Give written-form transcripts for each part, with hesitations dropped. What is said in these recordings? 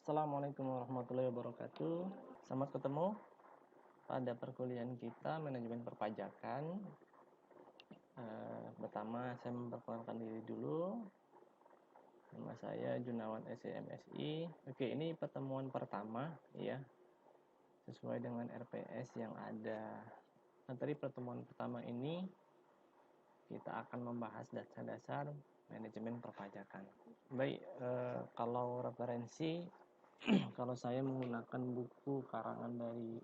Assalamualaikum warahmatullahi wabarakatuh. Selamat ketemu pada perkuliahan kita manajemen perpajakan. Pertama saya memperkenalkan diri dulu. Nama saya Junawan SMSI. Oke, ini pertemuan pertama ya, sesuai dengan RPS yang ada. Dari pertemuan pertama ini kita akan membahas dasar-dasar manajemen perpajakan. Baik, kalau referensi kalau saya menggunakan buku karangan dari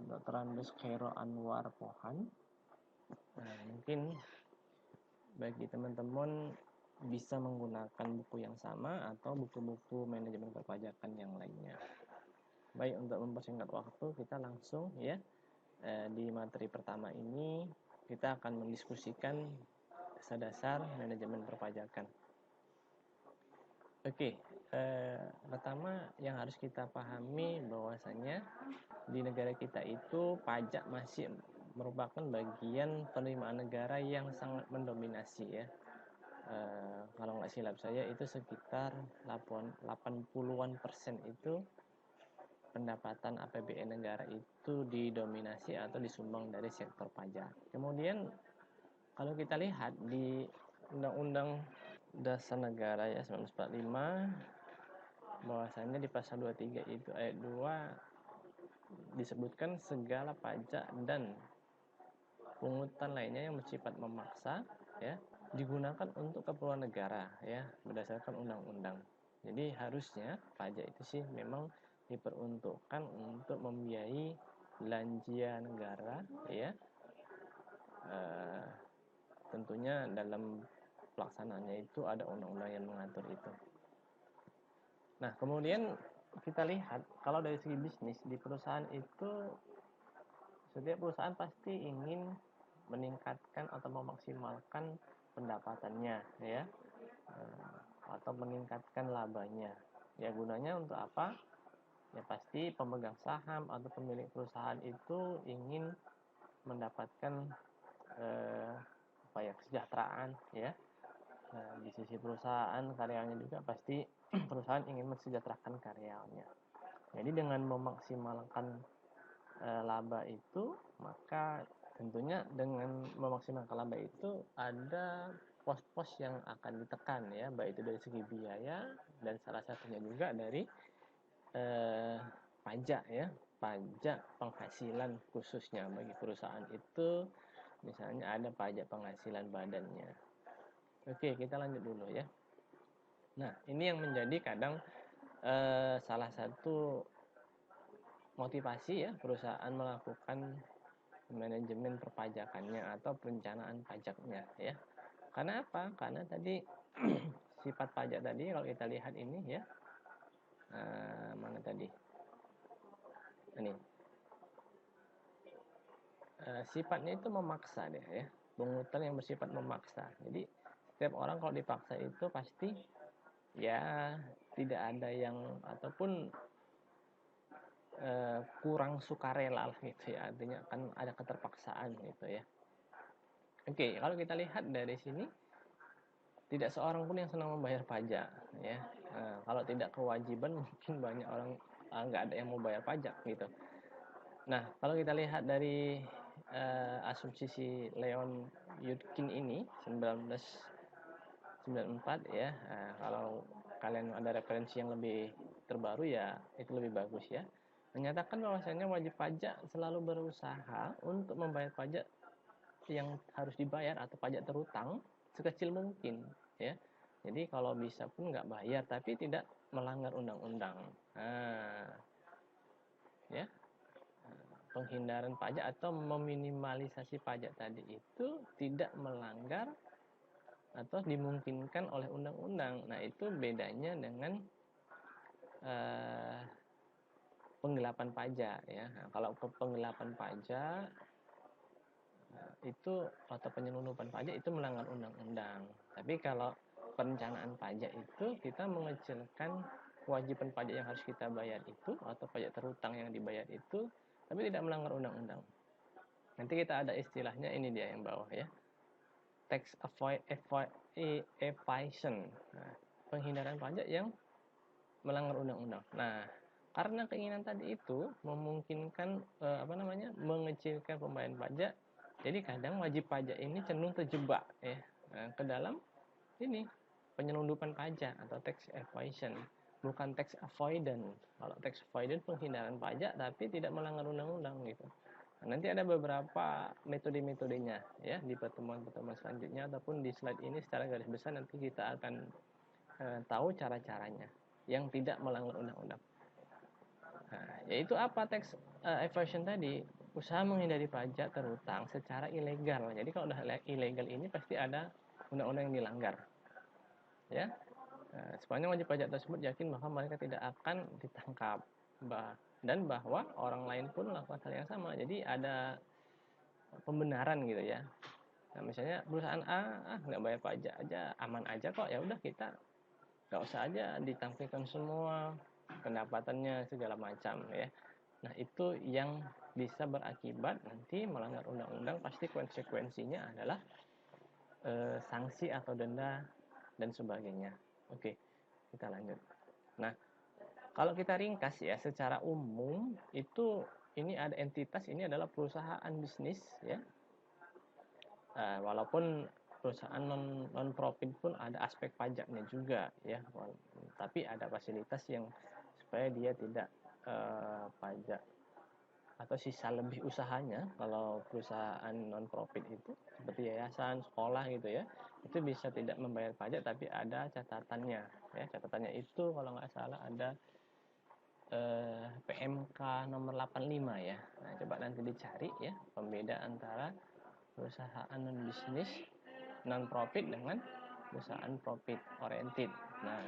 Dr. Andes Khairo Anwar Pohan. Mungkin bagi teman-teman bisa menggunakan buku yang sama atau buku-buku manajemen perpajakan yang lainnya. Baik, untuk mempersingkat waktu kita langsung ya di materi pertama ini kita akan mendiskusikan dasar-dasar manajemen perpajakan. Oke, pertama yang harus kita pahami bahwasanya di negara kita itu pajak masih merupakan bagian penerimaan negara yang sangat mendominasi ya. Kalau nggak silap saya itu sekitar 80-an% itu pendapatan APBN negara itu didominasi atau disumbang dari sektor pajak. Kemudian kalau kita lihat di Undang-Undang Dasar Negara ya 1945 bahwasanya di pasal 23 itu ayat 2 disebutkan segala pajak dan pungutan lainnya yang bersifat memaksa ya digunakan untuk keperluan negara ya berdasarkan undang-undang. Jadi harusnya pajak itu sih memang diperuntukkan untuk membiayai belanja negara ya. Tentunya dalam pelaksanaannya itu ada undang-undang yang mengatur itu. Nah, kemudian kita lihat kalau dari segi bisnis di perusahaan itu setiap perusahaan pasti ingin meningkatkan atau memaksimalkan pendapatannya ya, atau meningkatkan labanya. Ya gunanya untuk apa? Ya pasti pemegang saham atau pemilik perusahaan itu ingin mendapatkan kesejahteraan ya. Nah, di sisi perusahaan karyawannya juga pasti perusahaan ingin mensejahterakan karyawannya. Jadi dengan memaksimalkan laba itu, maka tentunya dengan memaksimalkan laba itu ada pos-pos yang akan ditekan ya, baik itu dari segi biaya dan salah satunya juga dari pajak ya, pajak penghasilan khususnya bagi perusahaan itu, misalnya ada pajak penghasilan badannya. Oke, kita lanjut dulu ya. Nah, ini yang menjadi kadang salah satu motivasi ya perusahaan melakukan manajemen perpajakannya atau perencanaan pajaknya ya. Karena apa? Karena tadi sifat pajak tadi kalau kita lihat ini ya, mana tadi? Ini sifatnya itu memaksa deh ya, pungutan yang bersifat memaksa. Jadi setiap orang kalau dipaksa itu pasti ya tidak ada yang ataupun kurang sukarela lah gitu ya, artinya kan ada keterpaksaan gitu ya. Oke, kalau kita lihat dari sini tidak seorang pun yang senang membayar pajak ya. Kalau tidak kewajiban mungkin banyak orang nggak ada yang mau bayar pajak gitu. Nah, kalau kita lihat dari asumsi si Leon Yudkin ini 1994 ya. Kalau kalian ada referensi yang lebih terbaru ya itu lebih bagus ya. Menyatakan bahwasanya wajib pajak selalu berusaha untuk membayar pajak yang harus dibayar atau pajak terutang sekecil mungkin ya. Jadi kalau bisa pun nggak bayar tapi tidak melanggar undang-undang. Ya, penghindaran pajak atau meminimalisasi pajak tadi itu tidak melanggar atau dimungkinkan oleh undang-undang. Nah, itu bedanya dengan penggelapan pajak ya. Nah, kalau penggelapan pajak itu atau penyelundupan pajak itu melanggar undang-undang. Tapi kalau perencanaan pajak itu kita mengecilkan kewajiban pajak yang harus kita bayar itu atau pajak terutang yang dibayar itu tapi tidak melanggar undang-undang. Nanti kita ada istilahnya ini dia yang bawah ya. Tax evasion. Nah, penghindaran pajak yang melanggar undang-undang. Nah, karena keinginan tadi itu memungkinkan mengecilkan pembayaran pajak, jadi kadang wajib pajak ini cenderung terjebak ya ke dalam ini penyelundupan pajak atau tax evasion, bukan tax avoidance. Kalau tax avoidance penghindaran pajak tapi tidak melanggar undang-undang gitu. Nah, nanti ada beberapa metode-metodenya ya di pertemuan-pertemuan selanjutnya ataupun di slide ini secara garis besar nanti kita akan tahu cara-caranya yang tidak melanggar undang-undang. Nah, yaitu apa tax evasion tadi? Usaha menghindari pajak terutang secara ilegal. Jadi kalau udah ilegal ini pasti ada undang-undang yang dilanggar. Ya, sepanjang wajib pajak tersebut yakin bahwa mereka tidak akan ditangkap dan bahwa orang lain pun melakukan hal yang sama. Jadi ada pembenaran gitu ya. Nah, misalnya perusahaan A nggak bayar pajak aja aman aja kok, ya udah kita nggak usah aja ditampilkan semua pendapatannya segala macam ya. Nah, itu yang bisa berakibat nanti melanggar undang-undang, pasti konsekuensinya adalah sanksi atau denda dan sebagainya. Oke, kita lanjut. Nah, kalau kita ringkas ya secara umum itu ini ada entitas, ini adalah perusahaan bisnis ya. Walaupun perusahaan non profit pun ada aspek pajaknya juga ya, tapi ada fasilitas yang supaya dia tidak pajak atau sisa lebih usahanya. Kalau perusahaan non profit itu seperti yayasan, sekolah gitu ya, itu bisa tidak membayar pajak tapi ada catatannya ya. Catatannya itu kalau nggak salah ada PMK nomor 85 ya. Nah, coba nanti dicari ya pembeda antara perusahaan non bisnis non profit dengan perusahaan profit oriented. Nah,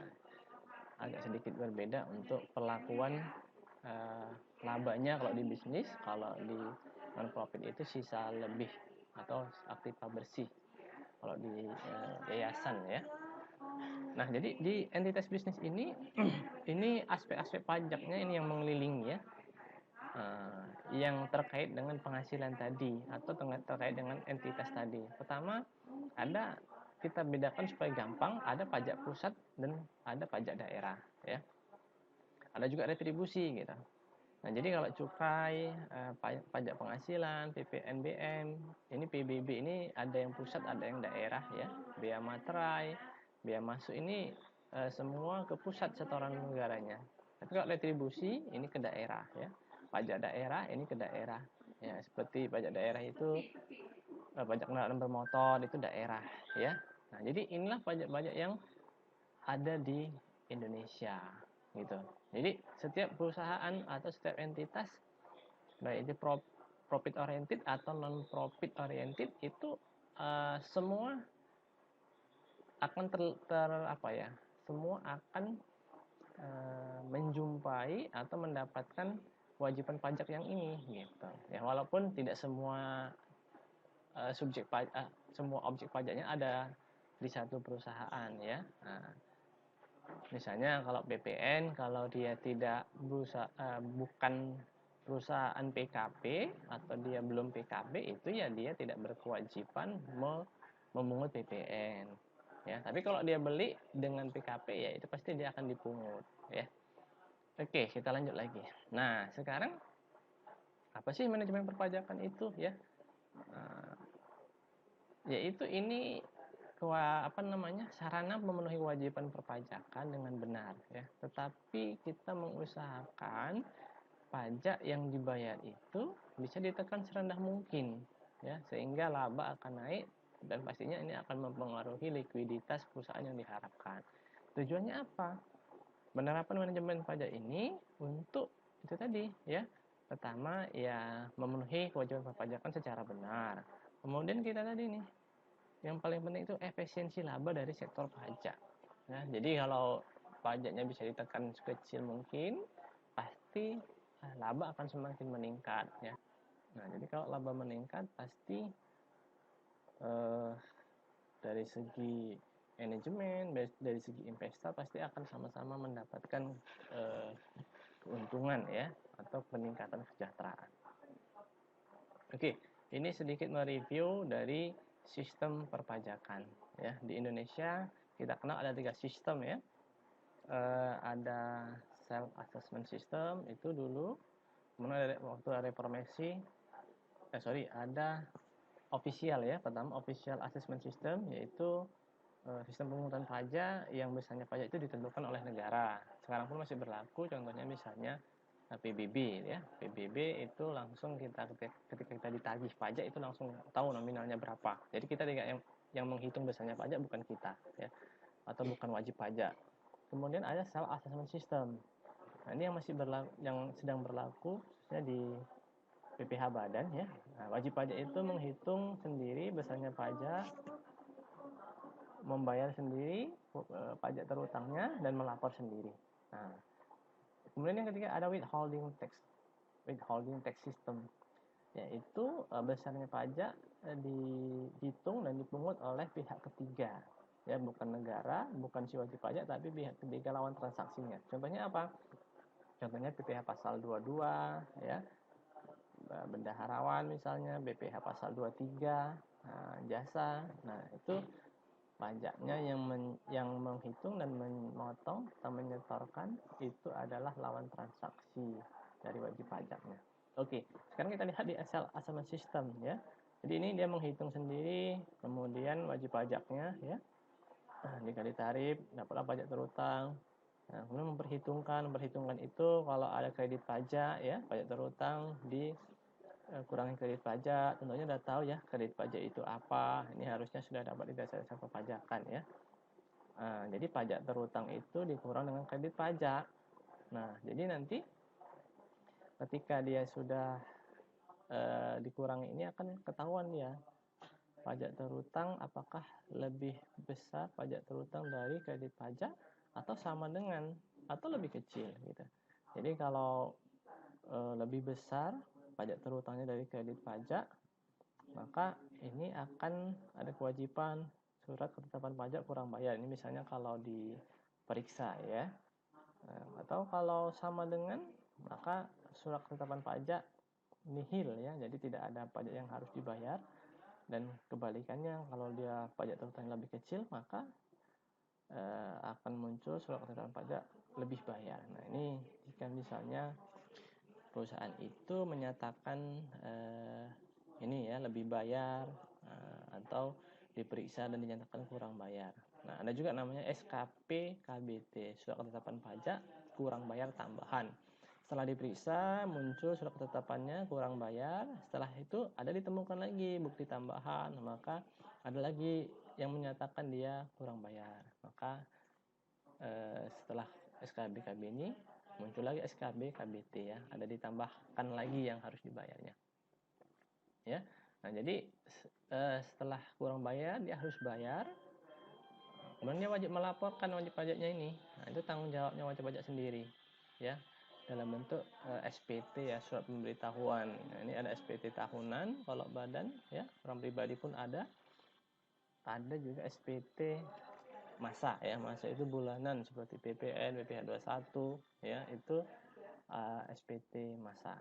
agak sedikit berbeda untuk perlakuan labanya kalau di bisnis, kalau di non profit itu sisa lebih atau aktiva bersih kalau di yayasan ya. Nah, jadi di entitas bisnis ini ini aspek-aspek pajaknya ini yang mengelilingi ya, yang terkait dengan penghasilan tadi atau terkait dengan entitas tadi. Pertama, ada kita bedakan supaya gampang, ada pajak pusat dan ada pajak daerah ya. Ada juga retribusi gitu. Nah, jadi kalau cukai, pajak penghasilan, PPNBM, ini PBB ini ada yang pusat, ada yang daerah ya. Bea materai, bea masuk ini semua ke pusat setoran negaranya. Tapi kalau retribusi ini ke daerah ya. Pajak daerah ini ke daerah. Ya, seperti pajak daerah itu pajak kendaraan bermotor itu daerah ya. Nah, jadi inilah pajak-pajak yang ada di Indonesia gitu. Jadi setiap perusahaan atau setiap entitas baik itu profit oriented atau non profit oriented itu semua akan semua akan menjumpai atau mendapatkan kewajiban pajak yang ini gitu. Ya, walaupun tidak semua semua objek pajaknya ada di satu perusahaan ya. Nah, misalnya kalau BPN, kalau dia tidak bukan perusahaan PKP atau dia belum PKP, itu ya dia tidak berkewajiban memungut BPN ya. Tapi kalau dia beli dengan PKP ya itu pasti dia akan dipungut ya. Oke, kita lanjut lagi. Nah, sekarang apa sih manajemen perpajakan itu ya? Yaitu ini sarana memenuhi kewajiban perpajakan dengan benar ya. Tetapi kita mengusahakan pajak yang dibayar itu bisa ditekan serendah mungkin ya, sehingga laba akan naik dan pastinya ini akan mempengaruhi likuiditas perusahaan yang diharapkan. Tujuannya apa? Penerapan manajemen pajak ini untuk itu tadi ya. Pertama ya memenuhi kewajiban perpajakan secara benar. Kemudian kita tadi nih yang paling penting itu efisiensi laba dari sektor pajak. Nah, jadi kalau pajaknya bisa ditekan sekecil mungkin, pasti laba akan semakin meningkat ya. Nah, jadi kalau laba meningkat pasti dari segi manajemen, dari segi investor pasti akan sama-sama mendapatkan keuntungan ya atau peningkatan kesejahteraan. Oke, ini sedikit mereview dari sistem perpajakan ya. Di Indonesia kita kenal ada 3 sistem ya. ada self assessment system itu dulu, kemudian waktu reformasi, ada official ya, pertama official assessment system, yaitu sistem pemungutan pajak yang besarnya pajak itu ditentukan oleh negara. Sekarang pun masih berlaku, contohnya misalnya PBB ya. PBB itu langsung ketika kita ditagih pajak itu langsung tahu nominalnya berapa. Jadi kita tidak yang menghitung besarnya pajak bukan kita ya, atau bukan wajib pajak. Kemudian ada self assessment system. Nah, ini yang masih berlaku, yang sedang berlaku khususnya di PPh Badan ya. Nah, wajib pajak itu menghitung sendiri besarnya pajak, membayar sendiri pajak terutangnya dan melapor sendiri. Nah, kemudian yang ketiga ada withholding tax system, yaitu besarnya pajak dihitung dan dipungut oleh pihak ketiga. Ya, bukan negara, bukan si wajib pajak, tapi pihak ketiga lawan transaksinya. Contohnya apa? Contohnya PPh pasal 22 ya, bendaharawan misalnya, BPh pasal 23, jasa. Nah, itu pajaknya yang menghitung dan memotong atau menyetorkan itu adalah lawan transaksi dari wajib pajaknya. Oke, sekarang kita lihat di self assessment system ya. Jadi ini dia menghitung sendiri, kemudian wajib pajaknya ya, dikali tarif, dapatlah pajak terutang. Nah, kemudian memperhitungkan itu kalau ada kredit pajak ya, pajak terutang di kurangi kredit pajak. Tentunya udah tahu ya kredit pajak itu apa. Ini harusnya sudah dapat di dasar perpajakan ya. Nah, jadi pajak terutang itu dikurang dengan kredit pajak. Nah, jadi nanti ketika dia sudah dikurangi ini akan ketahuan ya pajak terutang apakah lebih besar pajak terutang dari kredit pajak atau sama dengan atau lebih kecil gitu. Jadi kalau lebih besar pajak terutangnya dari kredit pajak, maka ini akan ada kewajiban surat ketetapan pajak kurang bayar. Ini misalnya kalau diperiksa ya. Atau kalau sama dengan, maka surat ketetapan pajak nihil ya, jadi tidak ada pajak yang harus dibayar. Dan kebalikannya, kalau dia pajak terutangnya lebih kecil, maka akan muncul surat ketetapan pajak lebih bayar. Nah, ini jika misalnya perusahaan itu menyatakan ini ya lebih bayar atau diperiksa dan dinyatakan kurang bayar. Nah, ada juga namanya SKP KBT, surat ketetapan pajak kurang bayar tambahan. Setelah diperiksa muncul surat ketetapannya kurang bayar, setelah itu ada ditemukan lagi bukti tambahan, maka ada lagi yang menyatakan dia kurang bayar. Maka setelah SKB KB ini muncul lagi SKB KBT ya, ada ditambahkan lagi yang harus dibayarnya. Ya. Nah, jadi setelah kurang bayar dia harus bayar. Kemudian dia wajib melaporkan wajib pajaknya ini. Nah, itu tanggung jawabnya wajib pajak sendiri ya. Dalam bentuk SPT ya, surat pemberitahuan. Nah, ini ada SPT tahunan kalau badan ya, orang pribadi pun ada. Ada juga SPT masa ya, masa itu bulanan seperti PPN, PPh 21 ya, itu SPT masa.